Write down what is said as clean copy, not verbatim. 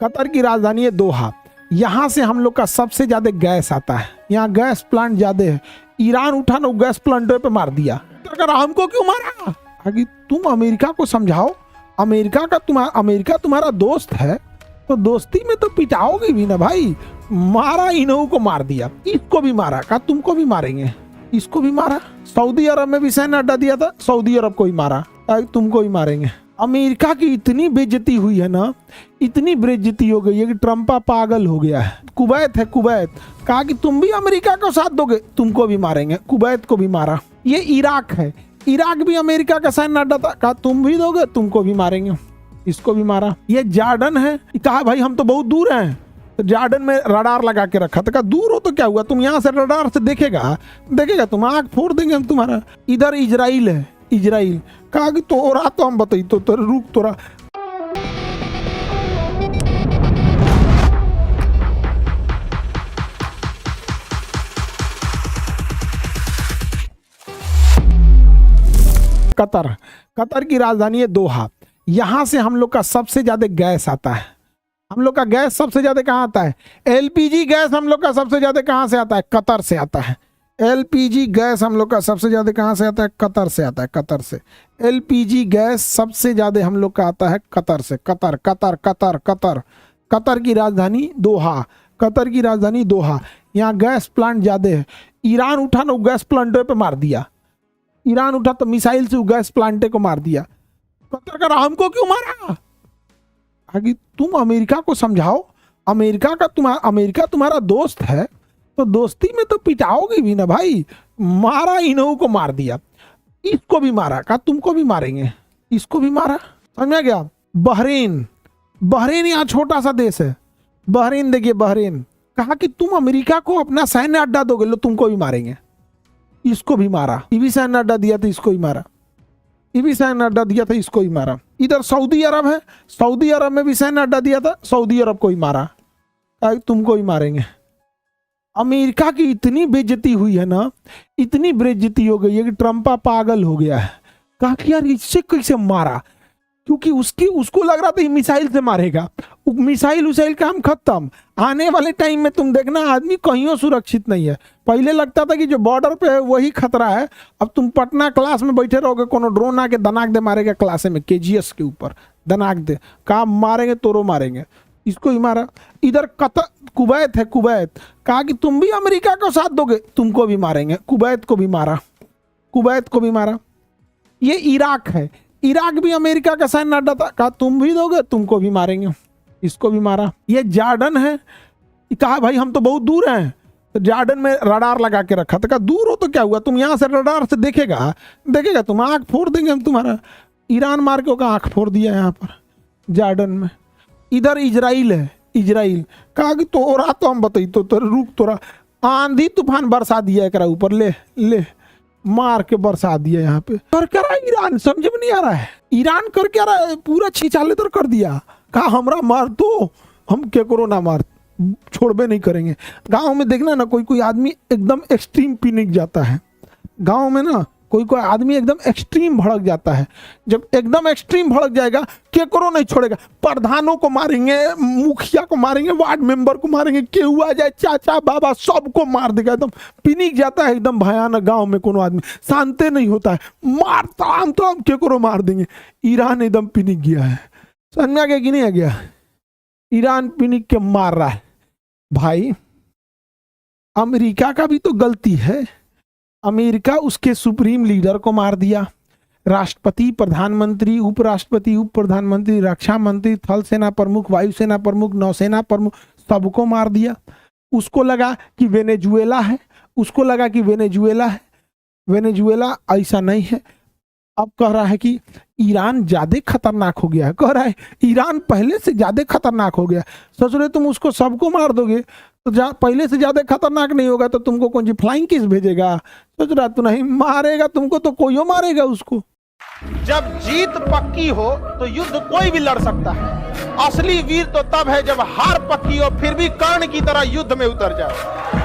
Qatar की राजधानी है दोहा। यहाँ से हम लोग का सबसे ज्यादा गैस आता है, यहाँ गैस प्लांट ज्यादा है। ईरान उठा ना गैस प्लांटों पे मार दिया। तो हमको क्यों मारा? आगे तुम अमेरिका को समझाओ, अमेरिका तुम्हारा दोस्त है तो दोस्ती में तो पिटाओगे भी ना भाई। मारा, इन्हों को मार दिया, इसको भी मारा, कहा तुमको भी मारेंगे, इसको भी मारा। सऊदी अरब में भी सैन्य अड्डा दिया था, सऊदी अरब को ही मारा, तुमको भी मारेंगे। अमेरिका की इतनी बेइज्जती हुई है ना, इतनी बेइज्जती हो गई है कि ट्रम्पा पागल हो गया है। कुवैत है, कुवैत, कहा कि तुम भी अमेरिका को साथ दोगे, तुमको भी मारेंगे, कुवैत को भी मारा। ये इराक है, इराक भी अमेरिका का सैन्य अड्डा था, कहा तुम भी दोगे, तुमको भी मारेंगे, इसको भी मारा। ये जॉर्डन है, कहा भाई हम तो बहुत दूर हैं, तो जॉर्डन में रडार लगा के रखा था, कहा दूर हो तो क्या हुआ, तुम यहाँ से रडार से देखेगा तुम आँख फोड़ देंगे हम तुम्हारा। इधर इजराइल है, इजराइल, कहा कि तोरा तो हम बताई तो रुक तोरा। कतर की राजधानी है दोहा। यहां से हम लोग का सबसे ज्यादा गैस आता है। हम लोग का गैस सबसे ज्यादा कहाँ आता है? एलपीजी गैस हम लोग का सबसे ज्यादा कहाँ से आता है? कतर से आता है। एलपीजी गैस हम लोग का सबसे ज्यादा कहाँ से आता है? कतर से आता है, कतर से। एलपीजी गैस सबसे ज्यादा हम लोग का आता है कतर से। Qatar Qatar Qatar Qatar Qatar की राजधानी दोहा। कतर की राजधानी दोहा। यहाँ गैस प्लांट ज्यादा है। ईरान उठा ना गैस प्लांटों पे मार दिया। ईरान उठा तो मिसाइल से गैस प्लांटे को मार दिया। कतर का हमको क्यों मारा? आगे तुम अमेरिका को समझाओ, अमेरिका तुम्हारा दोस्त है तो दोस्ती में तो पिटाओगे भी ना भाई। मारा, इन्हों को मार दिया, इसको भी मारा, कहा तुमको भी मारेंगे, इसको भी मारा। समझ में गया? बहरीन, बहरीन यहाँ छोटा सा देश है। बहरीन देखिए, बहरीन, कहा कि तुम अमेरिका को अपना सैन्य अड्डा दोगे, लो तुमको भी मारेंगे, इसको भी मारा। ये भी सैन्य अड्डा दिया था, इसको ही मारा। ये भी सैन्य अड्डा दिया था, इसको ही मारा। इधर सऊदी अरब है, सऊदी अरब में भी सैन्य अड्डा दिया था, सऊदी अरब को ही मारा, तुमको ही मारेंगे। अमेरिका की इतनी बेइज्जती हुई है ना, इतनी बेइज्जती हो गई है कि ट्रम्पा पागल हो गया है। कहा कि यार इससे कैसे मारा, क्योंकि उसको लग रहा था ये मिसाइल से मारेगा। मिसाइल काम खत्म। आने वाले टाइम में तुम देखना आदमी कहीं सुरक्षित नहीं है। पहले लगता था कि जो बॉर्डर पे है वही खतरा है। अब तुम पटना क्लास में बैठे रहोगे, कोनो ड्रोन आके दनाक दे मारेगा क्लास में, केजीएस के ऊपर दनाक दे, कहा मारेंगे तोरो मारेंगे, इसको ही मारा। इधर कतर, कुवैत है, कुवैत, कहा कि तुम भी अमेरिका को साथ दोगे, तुमको भी मारेंगे, कुवैत को भी मारा, कुवैत को भी मारा। ये इराक है, इराक भी अमेरिका का सैन्य अड्डा था, कहा तुम भी दोगे, तुमको भी मारेंगे, इसको भी मारा। ये जॉर्डन है, कहा भाई हम तो बहुत दूर हैं, तो जॉर्डन में रडार लगा के रखा था, कहा दूर हो तो क्या हुआ, तुम यहाँ से रडार से देखेगा तुम आँख फोड़ देंगे हम तुम्हारा। ईरान मार के का आँख फोड़ दिया यहाँ पर जॉर्डन में। इधर इजराइल है, इजराइल, कहा कि तोरा तो हम बताई तो रुक तोरा। आंधी तूफान बरसा दिया एक ऊपर, ले मार के बरसा दिया यहाँ पे। कर क्या रहा है ईरान, समझ में नहीं आ रहा है। ईरान कर क्या रहा है, पूरा छिछालेतर कर दिया। कहा हमरा मार दो, हम क्या करो ना मार, छोड़बे नहीं करेंगे। गांव में देखना ना, कोई आदमी एकदम एक्सट्रीम पिनिक जाता है। गांव में ना कोई आदमी एकदम एक्सट्रीम भड़क जाता है। जब एकदम एक्सट्रीम भड़क जाएगा, क्या करो नहीं छोड़ेगा। प्रधानों को मारेंगे, मुखिया को मारेंगे, वार्ड मेंबर को मारेंगे, केहू आ जाए, चाचा बाबा सबको मार देगा। एकदम पिनिक जाता है, एकदम भयानक। गांव में कोनो आदमी शांति नहीं होता है, मारता हम तो हम क्या करो मार देंगे। ईरान एकदम पिनिक गया है, समझ में आ गया कि नहीं आ गया? ईरान पिनिक के मार रहा है। भाई अमेरिका का भी तो गलती है। अमेरिका उसके सुप्रीम लीडर को मार दिया, राष्ट्रपति, प्रधानमंत्री, उपराष्ट्रपति, उप प्रधानमंत्री, रक्षा मंत्री, थल सेना प्रमुख, वायुसेना प्रमुख, नौसेना प्रमुख, सबको मार दिया। उसको लगा कि वेनेजुएला है, उसको लगा कि वेनेजुएला है। वेनेजुएला ऐसा नहीं है। अब कह रहा है कि ईरान ज्यादा खतरनाक हो गया है। कह रहा है ईरान पहले से ज्यादा खतरनाक हो गया। सोच रहे तुम उसको सबको मार दोगे तो पहले से ज्यादा खतरनाक नहीं होगा तो तुमको कौन सी फ्लाइंग किस भेजेगा? सोच रहा तू नहीं मारेगा, तुमको तो कोई मारेगा उसको। जब जीत पक्की हो तो युद्ध कोई भी लड़ सकता है। असली वीर तो तब है जब हार पक्की हो फिर भी कर्ण की तरह युद्ध में उतर जाए।